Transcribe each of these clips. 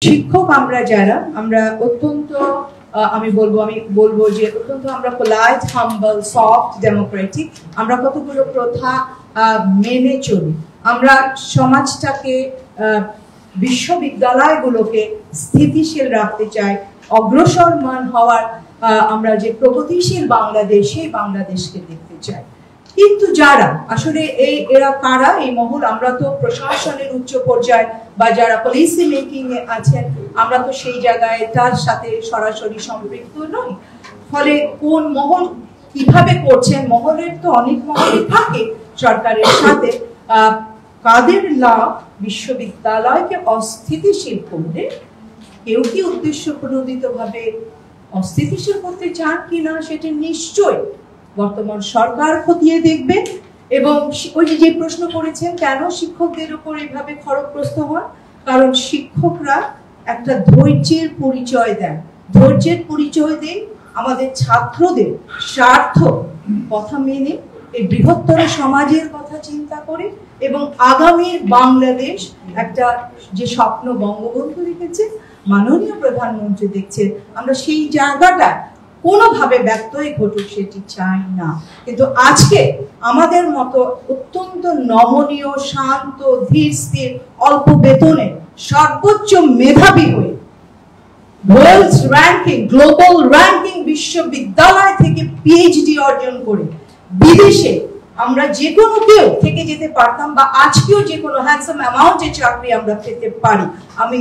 শিক্ষক আমরা যারা আমরা অত্যন্ত আমি বলবো যে অত্যন্ত আমরা পোলাইট, হাম্বল, সফট, ডেমোক্রেটিক। আমরা কতগুলো প্রথা মেনে চলি। আমরা সমাজটাকে বিশ্ববিদ্যালয়গুলোকে স্থিতিশীল রাখতে চাই, অগ্রসরমান হওয়ার আমরা যে প্রগতিশীল বাংলাদেশ, সেই বাংলাদেশকে দেখতে চাই। কিন্তু যারা আসলে এরা কারা, এই মহল, আমরা তো প্রশাসনের উচ্চ পর্যায়ে বা যারা পলিসি মেকিং এ আছেন, আমরা তো সেই জায়গায় তার সাথে সরাসরি সম্পৃক্ত নই। ফলে কোন মহল কিভাবে করছেন, মহলের তো অনেক মহলই থাকে সরকারের সাথে, কাদের লাভ বিশ্ববিদ্যালয়কে অস্থিতিশীল করলে কেউ কি উদ্দেশ্য প্রণোদিত ভাবে অস্থিতিশীল করতে চান কিনা সেটা নিশ্চয় বর্তমান সরকার খতিয়ে দেখবে। এবং ওই যে প্রশ্ন করেছেন কেন শিক্ষকদের উপর এইভাবে খড়গগ্রস্ত হন, কারণ শিক্ষকরা একটা ধৈর্যের পরিচয় দেন, ধৈর্যের পরিচয় দেন আমাদের ছাত্রদের স্বার্থ কথা মেনে, এই বৃহত্তর সমাজের কথা চিন্তা করে, এবং আগামীর বাংলাদেশ একটা যে স্বপ্ন বঙ্গবন্ধু রেখেছে, মাননীয় প্রধানমন্ত্রী দেখছেন, আমরা সেই জায়গাটা কোনোভাবে ব্যত্যয় ঘটুক সেটি চাই না। কিন্তু আজকে আমাদের মতো অত্যন্ত নমনীয়, শান্ত, ধীর স্থির, অল্প বেতনে সর্বোচ্চ মেধাবী হয়ে ওয়ার্ল্ড র্যাঙ্কিং, গ্লোবাল র্যাঙ্কিং বিশ্ববিদ্যালয় থেকে পিএইচডি অর্জন করে বিদেশে আমরা যে কোনো কেউ থেকে যেতে পারতাম, বা আজকেও যে কোনো হ্যান্ডসাম অ্যামাউন্টের চাকরি আমরা পেতে পারি। আমি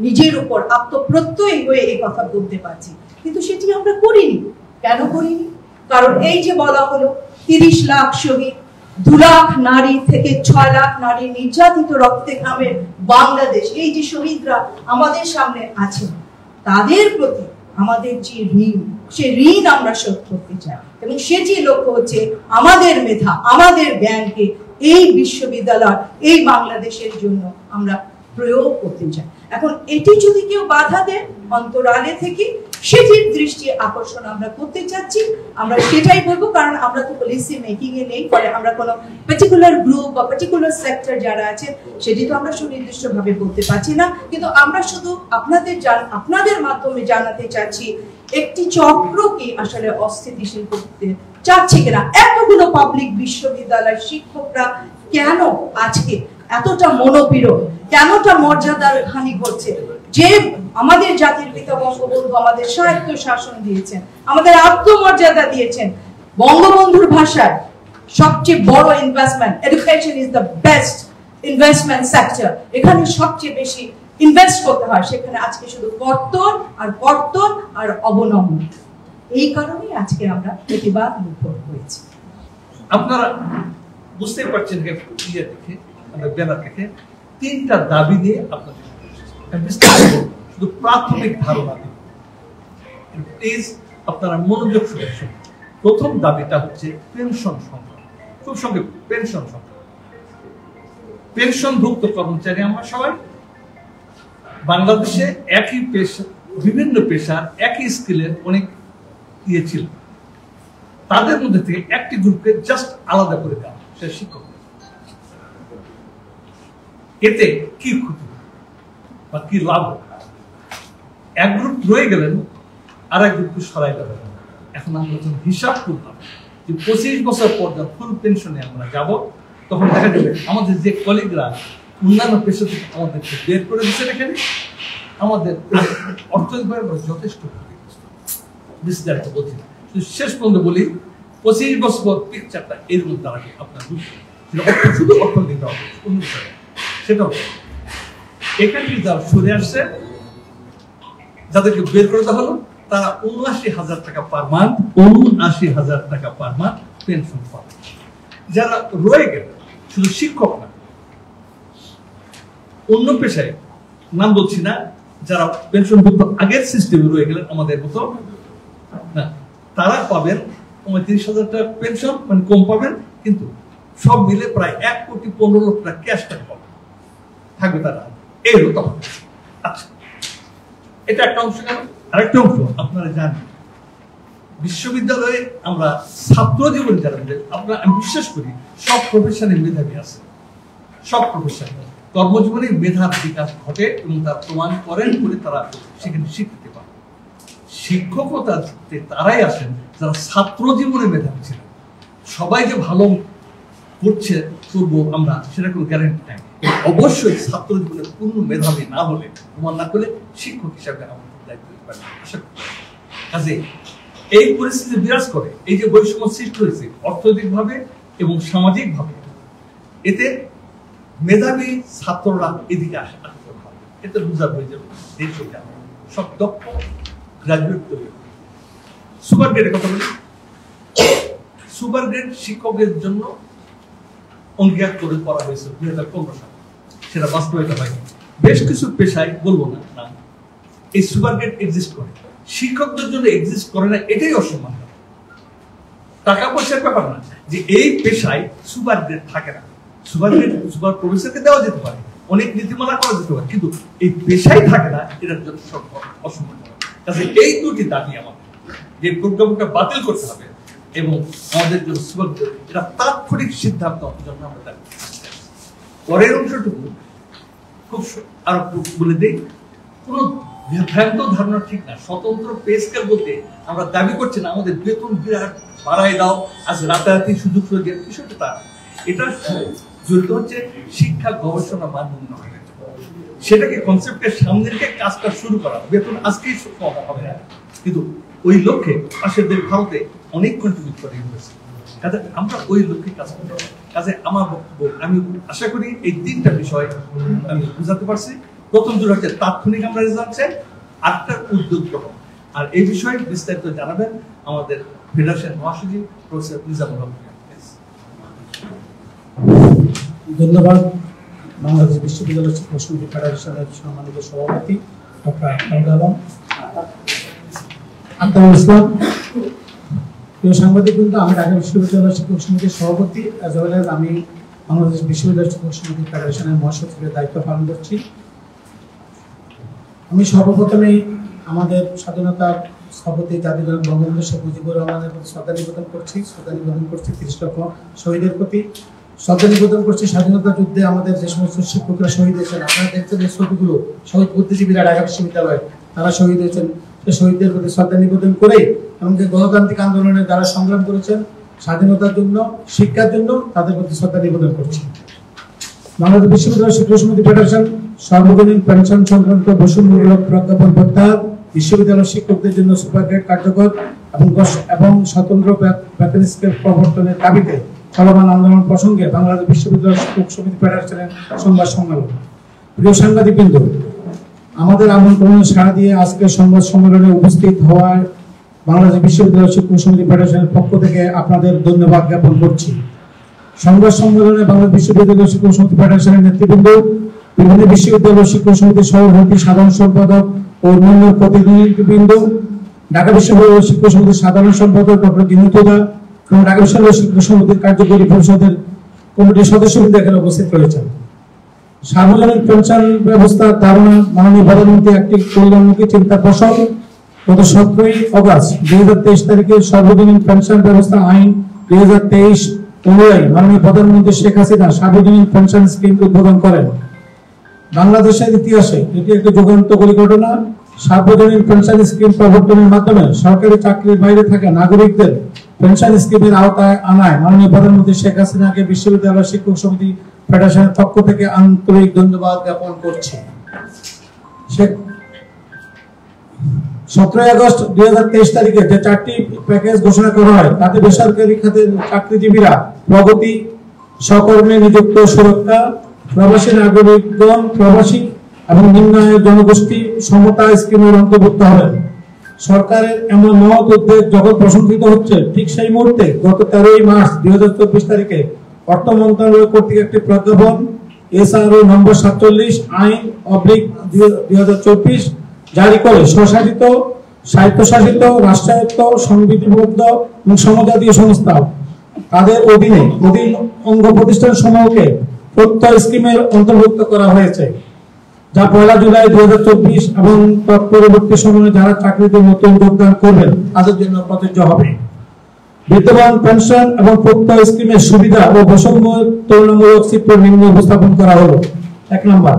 নিজের উপর আত্মপ্রত্যয়ী হয়ে এই কথা বলতে পারছি। কিন্তু সেটি আমরা করিনি। কেন করিনি? কারণ এই যে বলা হলো 30 লাখ শহীদ, 2 লাখ নারী থেকে 6 লাখ নারী নির্যাতিত রক্তে ঘামে বাংলাদেশ, এই যে শহীদরা আমাদের সামনে আছেন, তাদের প্রতি আমাদের যে ঋণ, সে ঋণ আমরা শোধ করতে চাই। এবং সেটি লক্ষ্য হচ্ছে আমাদের মেধা, আমাদের জ্ঞানকে এই বিশ্ববিদ্যালয়, এই বাংলাদেশের জন্য আমরা প্রয়োগ করতে চাই। এখন এটি যদি কেউ বাধা দেন অন্তরালে থেকে, সেটির দৃষ্টি আকর্ষণ আমরা করতে চাচ্ছি, আমরা সেটাই বলবো। কারণ আমরা তো পলিসি মেকিং এ নেই, ফলে আমরা কোনো পার্টিকুলার গ্রুপ বা পার্টিকুলার সেক্টর যারা আছে সেটি তো আমরা সুনির্দিষ্ট ভাবে বলতে পারছি না। কিন্তু আমরা শুধু আপনাদের মাধ্যমে জানাতে চাচ্ছি একটি চক্রকে আসলে অস্থিতিশীল করতে চাচ্ছে কিনা। এতগুলো পাবলিক বিশ্ববিদ্যালয়ের শিক্ষকরা কেন আজকে এতটা মনোপীড়ন, কেনটা মর্যাদার হানি ঘটছে? যে আমাদের জাতির পিতা বঙ্গবন্ধু আমাদের সাহিত্য শাসন দিয়েছেন, আমাদের আত্মমর্যাদা দিয়েছেন, বঙ্গবন্ধুর ভাষায় সবচেয়ে বড় investment, education is the best investment sector, এখানে সবচেয়ে বেশি ইনভেস্ট করতে হয়, সেখানে আজকে শুধু কর্তন আর অবনমন। এই কারণেই আজকে আমরা প্রতিবাদ মুখর হয়েছি। আপনারা বুঝতে পারছেন দেখে ব্যানার থেকে 3টা দাবি নিয়ে আপনাদের শুধু প্রাথমিক ধারণা দিন, প্লিজ আপনারা মনোযোগ সহ। প্রথম দাবিটা হচ্ছে পেনশন সংখ্যা, খুব সঙ্গে পেনশন সংখ্যা। পেনশনভুক্ত কর্মচারী আমরা সবাই বাংলাদেশে একই পেশা, বিভিন্ন পেশার একই স্কিলের অনেক ছিল, তাদের মধ্যে থেকে একটি গ্রুপকে জাস্ট আলাদা করে দেওয়া, সে শিক্ষক। এতে কি ক্ষতি বা কি লাভ? এক গ্রুপ রয়ে গেলেন, আর এক গ্রুপকে সরাই গেলেন। এখন আমরা যখন হিসাব করলাম যে 25 বছর পর যখন ফুল পেনশনে আমরা যাব, তখন দেখা যাবে আমাদের যে কলিগরা অন্যান্য পেশা থেকে আমাদেরকে বের করে দিচ্ছে, এখানে আমাদের অর্থনৈতিকভাবে যথেষ্ট বিস্তারিত বলছি। শেষ পর্যন্ত বলি, 25 বছর পর পিকচারটা এর মধ্যে দাঁড়াবে আপনার শুধু অর্থনৈতিক অন্য বিষয় সেটাও এখানে যারা সরে আসছে, যাদেরকে বের করে দেওয়া হলো, তারা ৭৯,০০০ টাকা পার মান্থ, ৭৯,০০০ টাকা পার মান্থ পেনশন পাবে। যারা রয়ে গেল, শুধু শিক্ষক না, অন্য পেশায় নাম বলছি না, যারা পেনশনভুক্ত আগের সিস্টেমে রয়ে গেলেন আমাদের মতো না, তারা পাবেন ৩৫,০০০ টাকা পেনশন, মানে কম পাবেন, কিন্তু সব মিলে প্রায় ১,১৫,০০,০০০ টাকা ক্যাশ টাকা পাবেন থাকবে তারা। এই হলো তখন। আচ্ছা, এটা একটা অংশ। কেন? আরেকটা অংশ আপনারা জানেন, বিশ্ববিদ্যালয়ে আমরা ছাত্র জীবন যারা, আপনারা আমি বিশ্বাস করি সব প্রফেশনে মেধাবী আছে, সব প্রফেশনে। কর্মজীবনে মেধার বিকাশ ঘটে এবং তার প্রমাণ করেন বলে তারা সেখানে শিখতে পারে। শিক্ষকতাতে তারাই আসেন যারা ছাত্র জীবনে মেধাবী ছিলেন। সবাই যে ভালো করবো আমরা সেটা কোনো গ্যারান্টি নাই। অবশ্যই ছাত্র জীবনে পূর্ণ মেধাবী না হলে, প্রমাণ না করলে শিক্ষক হিসাবে আমাদের দায়িত্ব দিতে পারবে আশা করি। কাজে এই পরিস্থিতি বিরাজ করে, এই যে বৈষম্য সৃষ্টি হয়েছে অর্থনৈতিকভাবে এবং সামাজিকভাবে, এতে মেধাবী ছাত্ররা এদিকে আসে এতে লুজার হয়ে যাবে দেশ হয়ে যাবে। সব দক্ষ গ্রাজুয়েট তৈরি হবে। সুপার গ্রেডের কথা বলি, সুপার গ্রেড শিক্ষকের জন্য অঙ্গীকার করে করা হয়েছে 2015 সালে, সেটা বাস্তবায়িত হয়নি। বেশ কিছু পেশায় বলবো না এই সুপার গ্রেড এক্সিস্ট করে, শিক্ষকদের জন্য এক্সিস্ট করে না, এটাই অসম্মান। টাকা পয়সার ব্যাপার না যে এই পেশায় সুপার গ্রেড থাকে না। সুপার গ্রেড সুপার প্রফেসরকে দেওয়া যেতে পারে, অনেক নীতিমালা করা যেতে পারে, কিন্তু এই পেশায় থাকে না, এটার জন্য অসম্মান। কাজে এই দুটি দাবি আমাদের, যে প্রোগ্রামটা বাতিল করতে হবে এবং আমাদের জন্য সুপার গ্রেড, এটা তাৎক্ষণিক সিদ্ধান্ত জন্য আমরা দাবি। পরের অংশটুকু খুব আরো বলে দিই, কোন ভ্রান্ত ধারণা ঠিক না। স্বতন্ত্র পে স্কেল বলতে আমরা দাবি করছি না আমাদের বেতন বিরাট বাড়াই দাও, আজ রাতারাতি সুযোগ সুযোগ বিষয়টা তা, এটা জড়িত হচ্ছে শিক্ষা গবেষণা মান উন্নয়ন। সেটাকে কনসেপ্টের সামনে রেখে কাজটা শুরু করা, বেতন আজকেই কম হবে না, কিন্তু ওই লক্ষ্যে পাশের দেশ ভারতে অনেক কন্ট্রিবিউট করে হয়েছে। কাজে আমরা ওই লক্ষ্যে কাজ করতে হবে। কাজে আমার বক্তব্য, আমি আশা করি এই তিনটা বিষয় আমি বুঝাতে পারছি। প্রথম যেটা হচ্ছে তাৎক্ষণিক আমরা রেজাল্ট চাই, আটটা উদ্যোগ গ্রহণ, আর এই বিষয়ে বিস্তারিত জানাবেন আমাদের ফেডারেশন মহাসচিব প্রফেসর নিজামুল হক। ধন্যবাদ। বাংলাদেশ বিশ্ববিদ্যালয় শিক্ষক সমিতি ফেডারেশনের সম্মানিত সভাপতি ডক্টর আলম আক্তারুল ইসলাম, প্রিয় সাংবাদিক বৃন্দ, আমি ঢাকা বিশ্ববিদ্যালয় শিক্ষক সমিতির সভাপতি, অ্যাজ ওয়েল অ্যাজ আমি বাংলাদেশ বিশ্ববিদ্যালয় শিক্ষক সমিতি ফেডারেশনের মহাসচিবের দায়িত্ব পালন করছি। আমি সর্বপ্রথমেই আমাদের স্বাধীনতার স্থপতি জাতির বঙ্গবন্ধু শেখ মুজিবুর রহমানের প্রতি শ্রদ্ধা নিবেদন করছি 30 লক্ষ শহীদের প্রতি শ্রদ্ধা নিবেদন করছি। স্বাধীনতা যুদ্ধে আমাদের যে সমস্ত শিক্ষকরা শহীদ হয়েছেন, আপনারা দেখছেন এই ছবিগুলো, শহীদ বুদ্ধিজীবীরা ঢাকা বিশ্ববিদ্যালয়ে তারা শহীদ হয়েছেন, সেই শহীদদের প্রতি শ্রদ্ধা নিবেদন করে এমনকি গণতান্ত্রিক আন্দোলনে যারা সংগ্রাম করেছেন স্বাধীনতার জন্য, শিক্ষার জন্য, তাদের প্রতি শ্রদ্ধা নিবেদন করছি। বাংলাদেশ বিশ্ববিদ্যালয় শিক্ষক সমিতি ফেডারেশন সার্বজনীন পেনশন সংক্রান্ত বৈষম্যমূলক প্রজ্ঞাপন প্রত্যাহার, বিশ্ববিদ্যালয় শিক্ষকদের জন্য সুপার গ্রেড কার্যকর এবং স্বতন্ত্র বেতন স্কেল প্রবর্তনের দাবিতে চলমান আন্দোলন প্রসঙ্গে বাংলাদেশ বিশ্ববিদ্যালয় শিক্ষক সমিতি ফেডারেশনের সংবাদ সম্মেলন। প্রিয় সাংবাদিকবৃন্দ, আমাদের আমন্ত্রণে সাড়া দিয়ে আজকে সংবাদ সম্মেলনে উপস্থিত হওয়ার বাংলাদেশ বিশ্ববিদ্যালয় শিক্ষক সমিতি ফেডারেশনের পক্ষ থেকে আপনাদের ধন্যবাদ জ্ঞাপন করছি। সংবাদ সম্মেলনে বাংলাদেশ বিশ্ববিদ্যালয় শিক্ষক সমিতি ফেডারেশনের নেতৃবৃন্দ, বিভিন্ন বিশ্ববিদ্যালয় শিক্ষক সমিতির সভাপতি, সাধারণ সম্পাদক ও অন্যান্য প্রতিনিধিবৃন্দ, ঢাকা বিশ্ববিদ্যালয় শিক্ষক সমিতির সাধারণ সম্পাদক ডক্টর জিনুতুদা এবং ঢাকা বিশ্ববিদ্যালয় শিক্ষক সমিতির কার্যকরী পরিষদের কমিটির সদস্যবৃন্দ এখানে উপস্থিত রয়েছেন। সার্বজনীন পেনশন ব্যবস্থার ধারণা মাননীয় প্রধানমন্ত্রী একটি কল্যাণমুখী চিন্তার ফসল। গত 17 অগস্ট 2023 তারিখে সার্বজনীন পেনশন ব্যবস্থা আইন 2023 অনুযায়ী মাননীয় প্রধানমন্ত্রী শেখ হাসিনা সার্বজনীন পেনশন স্কিম উদ্বোধন করেন। বাংলাদেশের ইতিহাসে এটি একটি যুগান্তকারী ঘটনা। সার্বজনীন পেনশন স্কিম প্রবর্তনের মাধ্যমে সরকারি চাকরির বাইরে থাকা নাগরিকদের পেনশন স্কিমের আওতায় আনায় মাননীয় প্রধানমন্ত্রী শেখ হাসিনাকে বিশ্ববিদ্যালয় শিক্ষক সমিতি ফেডারেশনের পক্ষ থেকে আন্তরিক ধন্যবাদ জ্ঞাপন করছি। 17 আগস্ট 2023 তারিখে যে 4টি প্যাকেজ ঘোষণা করা হয় তাতে বেসরকারি খাতের চাকরিজীবীরা প্রগতি, সকর্মে নিযুক্ত সুরক্ষা, প্রবাসী নাগরিকগণ, প্রবাসী এবং নিম্ন আয়ের জনগোষ্ঠী সমতা স্কিমের অন্তর্ভুক্ত হবেন। সরকারের এমন মহৎ উদ্যোগ যখন প্রশংসিত হচ্ছে, ঠিক সেই মুহূর্তে গত 13 মার্চ 2024 তারিখে অর্থ মন্ত্রণালয় কর্তৃক একটি প্রজ্ঞাপন SRO নম্বর 47 আইন/2024 জারি করে স্বশাসিত, স্বায়ত্তশাসিত, রাষ্ট্রায়ত্ত, সংবিধিবদ্ধ এবং সমজাতীয় সংস্থা তাদের অধীন অঙ্গ প্রতিষ্ঠান সমূহকে প্রত্যয় স্কিমের অন্তর্ভুক্ত করা হয়েছে, যা 1 জুলাই 2024 এবং তৎপরবর্তী সময়ে যারা চাকরিতে নতুন যোগদান করবেন তাদের জন্য প্রযোজ্য হবে। বিদ্যমান পেনশন এবং প্রত্যয় স্কিমের সুবিধা ও বৈষম্য তুলনামূলক চিত্র নিম্ন উপস্থাপন করা হলো। 1 নম্বর,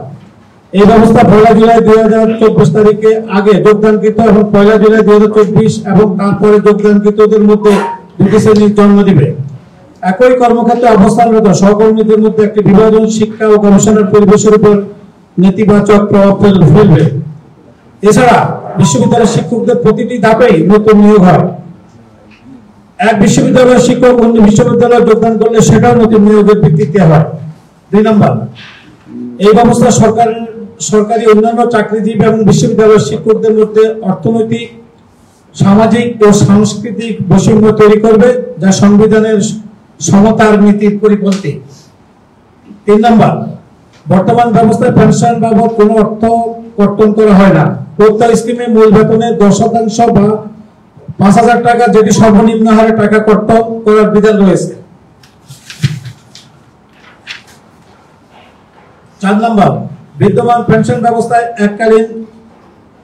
এই ব্যবস্থা 1 জুলাই 2024 তারিখে আগে যোগদানকৃত এবং 1 জুলাই 2024 এবং তারপরে যোগদানকৃতদের মধ্যে দুটি শ্রেণীর জন্ম দিবে। একই কর্মক্ষেত্রে অবস্থানরত সহকর্মীদের মধ্যে একটি বিভাজন শিক্ষা ও গবেষণার পরিবেশের উপর নেতিবাচক প্রভাব ফেলবে। এছাড়া বিশ্ববিদ্যালয়ের শিক্ষকদের প্রতিটি ধাপেই নতুন নিয়োগ হয়। এক বিশ্ববিদ্যালয়ের শিক্ষক অন্য বিশ্ববিদ্যালয়ে যোগদান করলে সেটাও নতুন নিয়োগের ভিত্তিতে হয়। 2 নম্বর, এই ব্যবস্থা সরকারি অন্যান্য চাকরিজীবী এবং বিশ্ববিদ্যালয়ের শিক্ষকদের মধ্যে অর্থনৈতিক, সামাজিক ও সাংস্কৃতিক বৈষম্য তৈরি করবে, যা সংবিধানের সমতার নীতির পরিপন্থী। 3 নম্বর, বর্তমান ব্যবস্থায় পেনশন বাবদ কোনো অর্থ কর্তন করা হয় না। প্রত্যয় স্কিমে মূল বেতনের 10% বা 5,000 টাকা, যেটি সর্বনিম্ন হারে টাকা কর্তন করার বিধান রয়েছে। 4 নম্বর, বিদ্যমান পেনশন ব্যবস্থায় এককালীন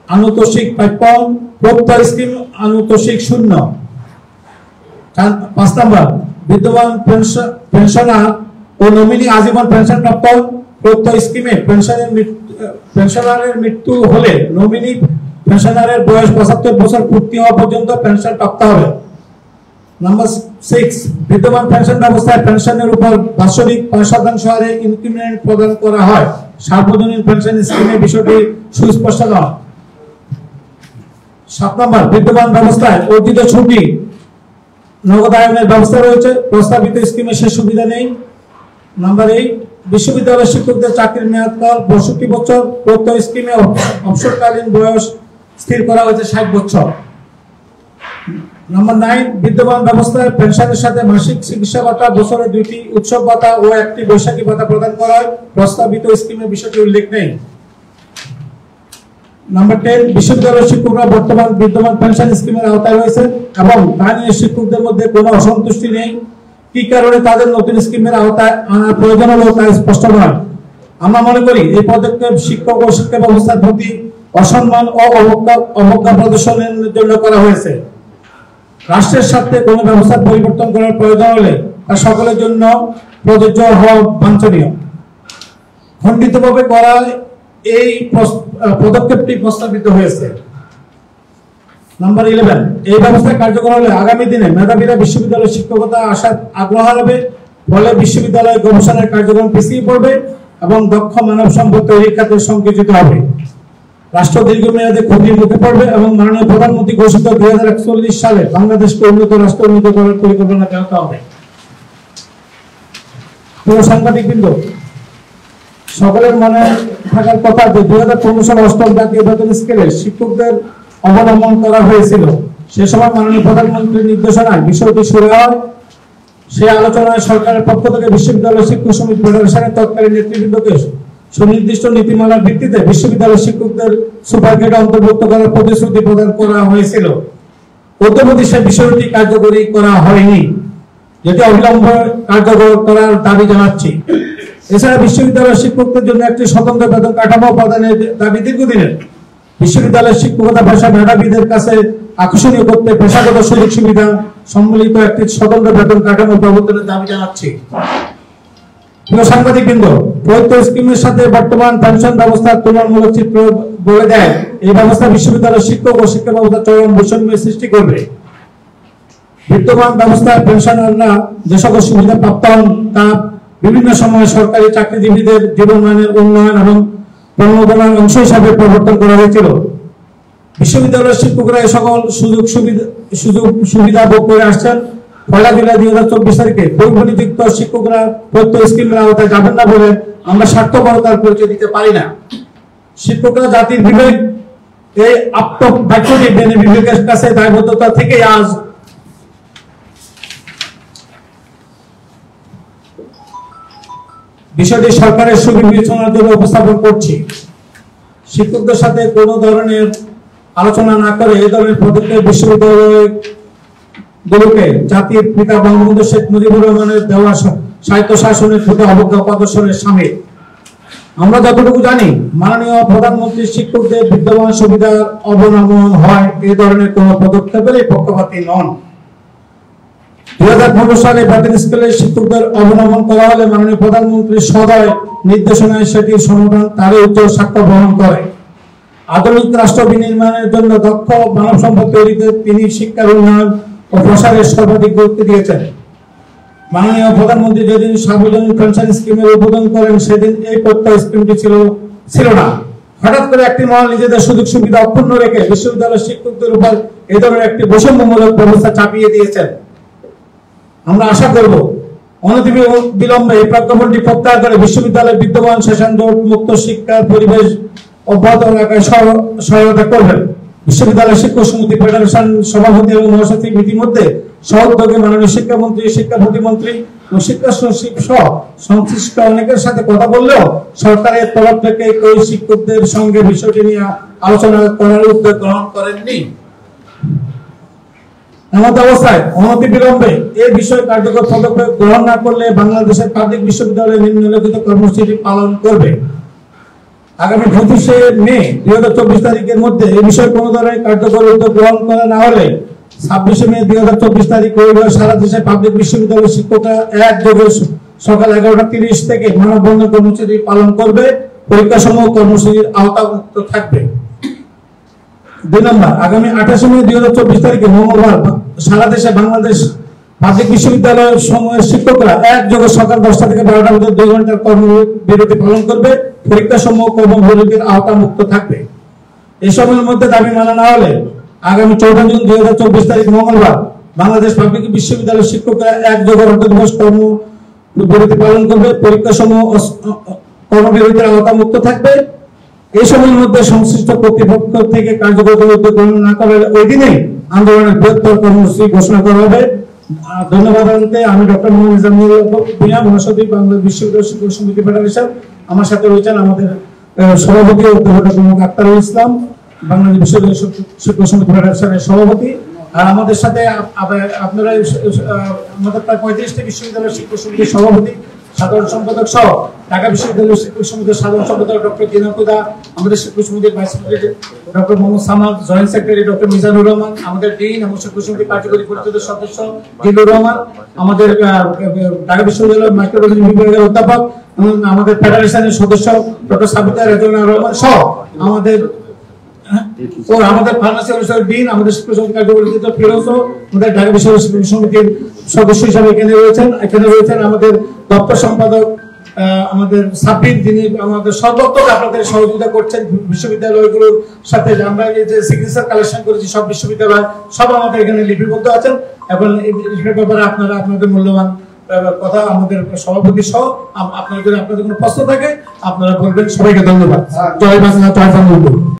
আনুতোষিক প্রাপ্য, প্রত্যয় স্কিম আনুতোষিক শূন্য। 5 নম্বর, বিদ্যমান পেনশনার ও নমিনি আজীবন পেনশন প্রাপ্ত। প্রত্যয় স্কিমে পেনশনারের মৃত্যু হলে নমিনি পেনশনারের বয়স 75 বছর পূর্তি হওয়া পর্যন্ত পেনশন প্রাপ্ত হবে। নাম্বার 6, বিদ্যমান পেনশন ব্যবস্থায় পেনশনের উপর বাৎসরিক 5% হারে ইনক্রিমেন্ট প্রদান করা হয়। সার্বজনীন পেনশন স্কিমে বিষয়টি সুস্পষ্ট নয়। 7 নম্বর, বিদ্যমান ব্যবস্থায় অর্জিত ছুটি নগদায়নের ব্যবস্থা রয়েছে, প্রস্তাবিত স্কিমে সে সুবিধা নেই। নাম্বার 8, বিশ্ববিদ্যালয়ের শিক্ষকদের চাকরির মেয়াদকাল 62 বছর, প্রত্যয় স্কিমে অবসরকালীন বয়স স্থির করা হয়েছে 60 বছর। নাম্বার 9, বিদ্যমান ব্যবস্থায় পেনশনের সাথে মাসিক চিকিৎসা ভাতা, বছরে 2টি উৎসব ভাতা ও 1টি বৈশাখী ভাতা প্রদান করা হয়। প্রস্তাবিত স্কিমে বিষয়টি উল্লেখ নেই। নাম্বার 10, বিশ্ববিদ্যালয়ের শিক্ষকরা বর্তমান বিদ্যমান পেনশন স্কিমের আওতায় রয়েছে এবং তা নিয়ে শিক্ষকদের মধ্যে কোনো অসন্তুষ্টি নেই। কি কারণে তাদের নতুন স্কিমের আওতায় আনার প্রয়োজন হলো তা স্পষ্ট নয়। আমরা মনে করি এই পদক্ষেপ শিক্ষক ও শিক্ষা ব্যবস্থার প্রতি অসম্মান ও অবজ্ঞা প্রদর্শনের জন্য করা হয়েছে। রাষ্ট্রের স্বার্থে কোনো ব্যবস্থা পরিবর্তন করার প্রয়োজন হলে তা সকলের জন্য প্রযোজ্য হওয়া বাঞ্ছনীয়। খণ্ডিতভাবে করা এই পদক্ষেপটি প্রস্তাবিত হয়েছে। নাম্বার 11, এই ব্যবস্থা কার্যকর হলে আগামী দিনে মেধাবীরা বিশ্ববিদ্যালয়ে শিক্ষকতা আসার আগ্রহ হারাবে, ফলে বিশ্ববিদ্যালয় গবেষণার কার্যক্রম পিছিয়ে পড়বে এবং দক্ষ মানব সম্পদ তৈরির ক্ষেত্রে সংকুচিত হবে। রাষ্ট্র দীর্ঘমেয়াদে ক্ষতির মুখে পড়বে এবং মাননীয় প্রধানমন্ত্রী ঘোষিত 2041 সালে বাংলাদেশকে উন্নত রাষ্ট্র উন্নত করার পরিকল্পনা ব্যাহত হবে। প্রিয় সাংবাদিকবৃন্দ, সকলের মনে থাকার কথা যে 2015 সালে 8ম জাতীয় বেতন স্কেলে শিক্ষকদের অবলম্বন করা হয়েছিল। সে সময় মাননীয় প্রধানমন্ত্রীর নির্দেশনায় বিষয়টি শুরু হয়। সেই আলোচনায় সরকারের পক্ষ থেকে বিশ্ববিদ্যালয় শিক্ষক সমিতি ফেডারেশনের তৎকালীন নেতৃবৃন্দকে সুনির্দিষ্ট নীতিমালার ভিত্তিতে বিশ্ববিদ্যালয় শিক্ষকদের সুপার গ্রেডে অন্তর্ভুক্ত করার প্রতিশ্রুতি প্রদান করা হয়েছিল। অদ্যাবধি সে বিষয়টি কার্যকরী করা হয়নি, যেটি অবিলম্বে কার্যকর করার দাবি জানাচ্ছি। এছাড়া বিশ্ববিদ্যালয়ের শিক্ষকদের জন্য একটি স্বতন্ত্র বেতন কাঠামো প্রদানের দাবি দীর্ঘদিনের। বিশ্ববিদ্যালয়ের শিক্ষকতা পেশা মেধাবীদের কাছে আকর্ষণীয় করতে পেশাগত সুযোগ সুবিধা সম্মিলিত একটি স্বতন্ত্র বেতন কাঠামো প্রবর্তনের দাবি জানাচ্ছি। প্রিয় সাংবাদিকবৃন্দ, প্রত্যয় স্কিমের সাথে বর্তমান পেনশন ব্যবস্থার তুলনামূলক চিত্র বলে দেয় এই ব্যবস্থা বিশ্ববিদ্যালয়ের শিক্ষক ও শিক্ষা ব্যবস্থা চরম বৈষম্যের সৃষ্টি করবে। বিদ্যমান ব্যবস্থায় পেনশনাররা যে সকল সুবিধা প্রাপ্ত হন তা বিভিন্ন সময় সরকারি চাকরিজীবীদের জীবনমানের উন্নয়ন এবং প্রণোদনার অংশ হিসাবে প্রবর্তন করা হয়েছিল। বিশ্ববিদ্যালয়ের শিক্ষকরা এই সকল সুযোগ সুবিধা ভোগ করে আসছেন। 1 জুলাই 2024 তারিখে বৈধনিযুক্ত শিক্ষকরা প্রত্যয় স্কিমের আওতায় যাবেন না বলে আমরা স্বার্থপরতার পরিচয় দিতে পারি না। শিক্ষকরা জাতির বিবেক, এই বাক্যটি মেনে বিবেকের কাছে দায়বদ্ধতা থেকে আজ বিষয়টি সরকারের সুবিবেচনার জন্য উপস্থাপন করছি। শিক্ষকদের সাথে কোন ধরনের আলোচনা না করে এই ধরনের পদক্ষেপ বিশ্ববিদ্যালয়গুলোকে জাতির পিতা বঙ্গবন্ধু শেখ মুজিবুর রহমানের দেওয়া সাহিত্য শাসনের প্রতি অবজ্ঞা প্রদর্শনের সামিল। আমরা যতটুকু জানি, মাননীয় প্রধানমন্ত্রী শিক্ষকদের বিদ্যমান সুবিধার অবনমন হয় এই ধরনের কোন পদক্ষেপের পক্ষপাতী নন। 2015 সালে বেতন স্কেলের শিক্ষকদের অবনমন করা হলে মাননীয় প্রধানমন্ত্রীর সদয় নির্দেশনায় সেটির সমাধান তারই উজ্জ্বল সাক্ষ্য বহন করে। আধুনিক রাষ্ট্র বিনির্মাণের জন্য দক্ষ মানব সম্পদ তৈরিতে তিনি শিক্ষার উন্নয়ন ও প্রসারের সর্বাধিক গুরুত্ব দিয়েছেন। মাননীয় প্রধানমন্ত্রী যেদিন সার্বজনীন পেনশন স্কিমের উদ্বোধন করেন সেদিন এই প্রত্যয় স্কিমটি ছিল না। হঠাৎ করে একটি মহল নিজেদের সুযোগ সুবিধা অক্ষুণ্ণ রেখে বিশ্ববিদ্যালয়ের শিক্ষকদের উপর এই ধরনের একটি বৈষম্যমূলক ব্যবস্থা চাপিয়ে দিয়েছেন। আমরা আশা করব অনতিবিলম্বে এই প্রজ্ঞাপনটি প্রত্যাহার করে বিশ্ববিদ্যালয়ের বিদ্যমান সেশন জোট মুক্ত শিক্ষার পরিবেশ অব্যাহত রাখায় সহায়তা করবেন। বিশ্ববিদ্যালয় শিক্ষক সমিতি ফেডারেশন সভাপতি এবং মহাসচিব ইতিমধ্যে সহযোগে মাননীয় শিক্ষামন্ত্রী, শিক্ষা প্রতিমন্ত্রী ও শিক্ষা সচিব সহ সংশ্লিষ্ট অনেকের সাথে কথা বললেও সরকারের তরফ থেকে কেউ শিক্ষকদের সঙ্গে বিষয়টি নিয়ে আলোচনা করার উদ্যোগ গ্রহণ করেননি। এমত অবস্থায় অনতিবিলম্বে এই বিষয়ে কার্যকর পদক্ষেপ গ্রহণ না করলে বাংলাদেশের পাবলিক বিশ্ববিদ্যালয় নিম্নলিখিত কর্মসূচি পালন করবে। আগামী 25শে মে 2024 তারিখের মধ্যে এই বিষয়ে কোনো ধরনের কার্যকর উদ্যোগ গ্রহণ করা না হলে 26শে মে 2024 তারিখ রবিবার সারা দেশে পাবলিক বিশ্ববিদ্যালয়ের শিক্ষকরা একযোগে সকাল 11:30 থেকে মানববন্ধন কর্মসূচি পালন করবে। পরীক্ষা সমূহ কর্মসূচির আওতামুক্ত থাকবে। 2 নম্বর, আগামী 28শে মে 2024 তারিখে মঙ্গলবার সারা দেশে বাংলাদেশ পাবলিক বিশ্ববিদ্যালয়ের সময়ের শিক্ষকরা একযোগে সকাল 10টা থেকে 12টা পর্যন্ত 2 ঘন্টার কর্মবিরতি পালন করবে। পরীক্ষা সমূহ কর্মবিরতির আওতামুক্ত থাকবে। এই সময়ের মধ্যে দাবি মানা না হলে আগামী 14 জুন 2024 তারিখ মঙ্গলবার বাংলাদেশ পাবলিক বিশ্ববিদ্যালয়ের শিক্ষকরা একযোগে অর্ধদিবস কর্মবিরতি পালন করবে। পরীক্ষা সমূহ কর্মবিরতির আওতামুক্ত থাকবে। এই সময়ের মধ্যে সংশ্লিষ্ট কর্তৃপক্ষ থেকে কার্যকর উদ্যোগ গ্রহণ না করলে ওই দিনেই আন্দোলনের বৃহত্তর কর্মসূচি ঘোষণা করা হবে। ধন্যবাদ জানাতে আমি ডক্টর মোহাম্মদ নিজামুল ভূঁইয়া, মহাসচিব বাংলাদেশ বিশ্ববিদ্যালয় শিক্ষক সমিতি ফেডারেশন। আমার সাথে রয়েছেন আমাদের সভাপতি অধ্যাপক আক্তারুল ইসলাম, বাংলাদেশ বিশ্ববিদ্যালয় শিক্ষক সমিতি ফেডারেশনের সভাপতি। আর আমাদের সাথে আপনারা আমাদের প্রায় 35টি বিশ্ববিদ্যালয় শিক্ষক সমিতির সভাপতি, সাধারণ সম্পাদক সহ ঢাকা বিশ্ববিদ্যালয় শিক্ষক সমিতির সাধারণ সম্পাদক ডক্টর জিনাকুদা, আমাদের শিক্ষক সমিতির vice president doctor Mohammad Samad, joint secretary doctor Mizanur Rahman, আমাদের ডিন এবং শিক্ষক সমিতির কার্যকরী পরিষদের সদস্য জিল্লুর রহমান, আমাদের ঢাকা বিশ্ববিদ্যালয়ের মাইক্রোবায়োলজি বিভাগের অধ্যাপক এবং আমাদের ফেডারেশনের সদস্য ডক্টর সাবিতা রেজওয়ানা রহমান সহ আমাদের ফার্মাসি অনুষদের ডিন, আমাদের শিক্ষক সমিতির কার্যকরী ফিরোজ, আমাদের ঢাকা বিশ্ববিদ্যালয় শিক্ষক সমিতির সদস্য হিসেবে এখানে রয়েছেন আমাদের দপ্তর সম্পাদক আমাদের সাব্বির, যিনি আমাদের সর্বত্র আপনাদের সহযোগিতা করছেন বিশ্ববিদ্যালয়গুলোর সাথে। আমরা এই যে সিগনেচার কালেকশন করেছি সব বিশ্ববিদ্যালয়, সব আমাদের এখানে লিপিবদ্ধ আছেন এবং এই ব্যাপারে আপনারা আপনাদের মূল্যবান কথা আমাদের সভাপতি সহ আপনাদের কোনো প্রশ্ন থাকে আপনারা বলবেন। সবাইকে ধন্যবাদ। জয় বাংলা, জয় বঙ্গবন্ধু।